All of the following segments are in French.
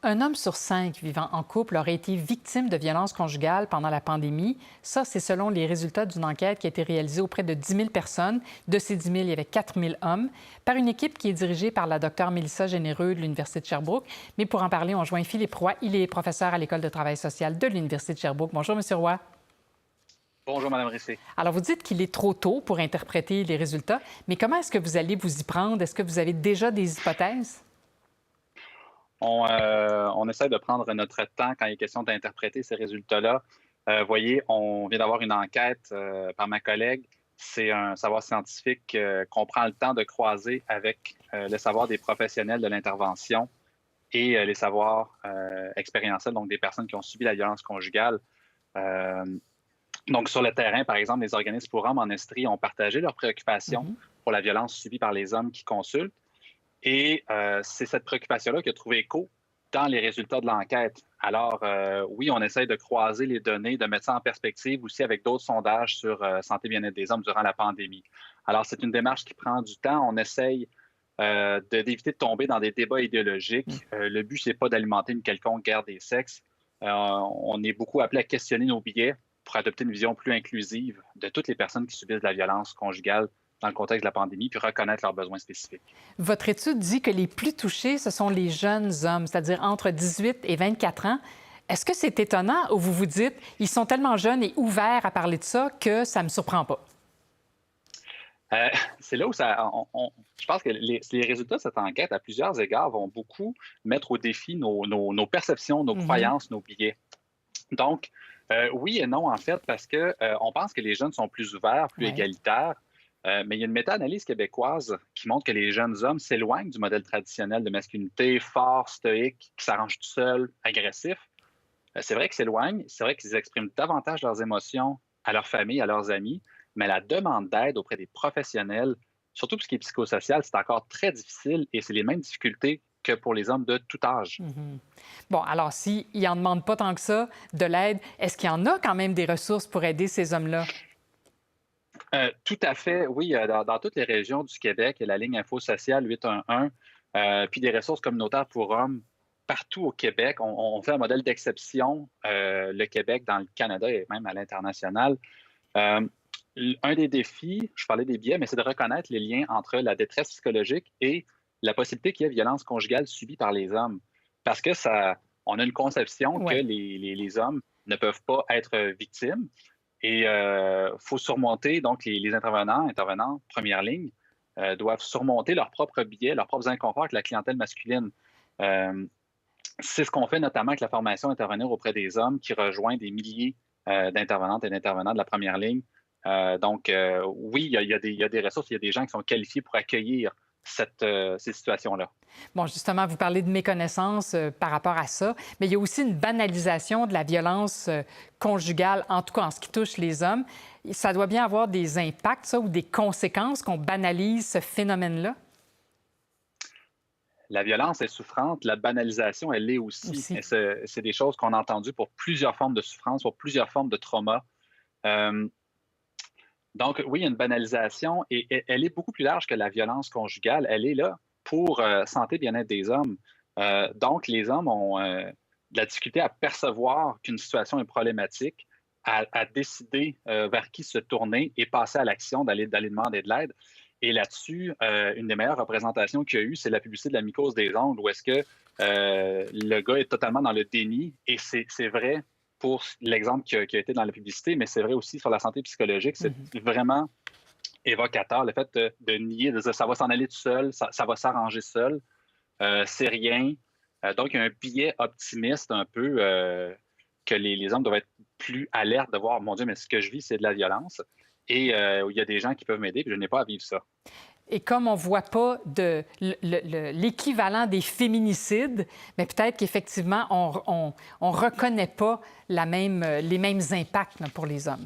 Un homme sur 5 vivant en couple aurait été victime de violences conjugales pendant la pandémie. Ça, c'est selon les résultats d'une enquête qui a été réalisée auprès de 10 000 personnes. De ces 10 000, il y avait 4 000 hommes, par une équipe qui est dirigée par la docteure Mélissa Généreux de l'Université de Sherbrooke. Mais pour en parler, on joint Philippe Roy. Il est professeur à l'École de travail social de l'Université de Sherbrooke. Bonjour, M. Roy. Bonjour, Mme Rissé. Alors, vous dites qu'il est trop tôt pour interpréter les résultats, mais comment est-ce que vous allez vous y prendre? Est-ce que vous avez déjà des hypothèses? On essaie de prendre notre temps quand il est question d'interpréter ces résultats-là. Voyez, on vient d'avoir une enquête par ma collègue. C'est un savoir scientifique qu'on prend le temps de croiser avec le savoir des professionnels de l'intervention et les savoirs expérientiels, donc des personnes qui ont subi la violence conjugale. Donc, sur le terrain, par exemple, les organismes pour hommes en Estrie ont partagé leurs préoccupations pour la violence subie par les hommes qui consultent. Et c'est cette préoccupation-là qui a trouvé écho dans les résultats de l'enquête. Alors, oui, on essaie de croiser les données, de mettre ça en perspective aussi avec d'autres sondages sur santé bien-être des hommes durant la pandémie. Alors, c'est une démarche qui prend du temps. On essaye d'éviter de tomber dans des débats idéologiques. Le but, c'est pas d'alimenter une quelconque guerre des sexes. On est beaucoup appelé à questionner nos biais pour adopter une vision plus inclusive de toutes les personnes qui subissent de la violence conjugale dans le contexte de la pandémie, puis reconnaître leurs besoins spécifiques. Votre étude dit que les plus touchés, ce sont les jeunes hommes, c'est-à-dire entre 18 et 24 ans. Est-ce que c'est étonnant ou vous vous dites, ils sont tellement jeunes et ouverts à parler de ça que ça ne me surprend pas? C'est là où je pense que les résultats de cette enquête, à plusieurs égards, vont beaucoup mettre au défi nos perceptions, nos croyances, nos biais. Donc, oui et non, en fait, parce qu'on pense que les jeunes sont plus ouverts, plus égalitaires. Mais il y a une méta-analyse québécoise qui montre que les jeunes hommes s'éloignent du modèle traditionnel de masculinité, fort, stoïque, qui s'arrange tout seul, agressif. C'est vrai qu'ils s'éloignent, c'est vrai qu'ils expriment davantage leurs émotions à leur famille, à leurs amis, mais la demande d'aide auprès des professionnels, surtout pour ce qui est psychosocial, c'est encore très difficile et c'est les mêmes difficultés que pour les hommes de tout âge. Bon, alors s'ils n'en demandent pas tant que ça de l'aide, est-ce qu'il y en a quand même des ressources pour aider ces hommes-là? Tout à fait, oui. Dans toutes les régions du Québec, il y a la ligne Info Sociale 811, puis des ressources communautaires pour hommes partout au Québec. On fait un modèle d'exception, le Québec, dans le Canada et même à l'international. Un des défis, je parlais des biais, mais c'est de reconnaître les liens entre la détresse psychologique et la possibilité qu'il y ait violence conjugale subie par les hommes. Parce que on a une conception que les hommes ne peuvent pas être victimes. Et il faut surmonter, donc les intervenants, première ligne, doivent surmonter leurs propres biais, leurs propres inconforts avec la clientèle masculine. C'est ce qu'on fait notamment avec la formation Intervenir auprès des hommes qui rejoint des milliers d'intervenantes et d'intervenants de la première ligne. Oui, il y a des ressources, il y a des gens qui sont qualifiés pour accueillir ces situations-là. Bon, justement, vous parlez de méconnaissance par rapport à ça, mais il y a aussi une banalisation de la violence conjugale, en tout cas en ce qui touche les hommes. Ça doit bien avoir des impacts, ça, ou des conséquences qu'on banalise ce phénomène-là? La violence est souffrante, la banalisation, elle l'est aussi. Et c'est des choses qu'on a entendues pour plusieurs formes de souffrance, pour plusieurs formes de trauma. Donc, oui, il y a une banalisation et elle est beaucoup plus large que la violence conjugale. Elle est là pour santé, bien-être des hommes. Donc, les hommes ont de la difficulté à percevoir qu'une situation est problématique, à décider vers qui se tourner et passer à l'action d'aller demander de l'aide. Et là-dessus, une des meilleures représentations qu'il y a eu, c'est la publicité de la mycose des ongles, où est-ce que le gars est totalement dans le déni. Et c'est vrai pour l'exemple qui a été dans la publicité, mais c'est vrai aussi sur la santé psychologique. C'est vraiment évocateur, le fait de nier, de dire ça va s'en aller tout seul, ça va s'arranger seul, c'est rien. Donc, il y a un biais optimiste un peu que les hommes doivent être plus alertes de voir, mon Dieu, mais ce que je vis, c'est de la violence. Et il y a des gens qui peuvent m'aider, puis je n'ai pas à vivre ça. Et comme on ne voit pas l'équivalent des féminicides, mais peut-être qu'effectivement, on ne reconnaît pas les mêmes impacts là, pour les hommes.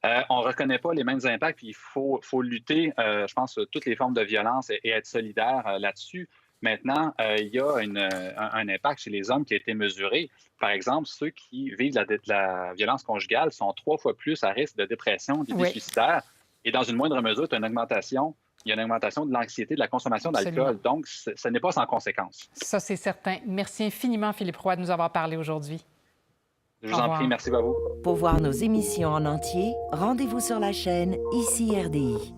On ne reconnaît pas les mêmes impacts, puis il faut lutter, je pense, toutes les formes de violence et être solidaire là-dessus. Maintenant, il y a un impact chez les hommes qui a été mesuré. Par exemple, ceux qui vivent de la violence conjugale sont 3 fois plus à risque de dépression, d'idées suicidaires. Et dans une moindre mesure, tu as une augmentation il y a une augmentation de l'anxiété, de la consommation Absolument. d'alcool. Donc, ce n'est pas sans conséquence. Ça, c'est certain. Merci infiniment, Philippe Roy, de nous avoir parlé aujourd'hui. Je vous en prie, merci à vous. Pour voir nos émissions en entier, rendez-vous sur la chaîne ICI RDI.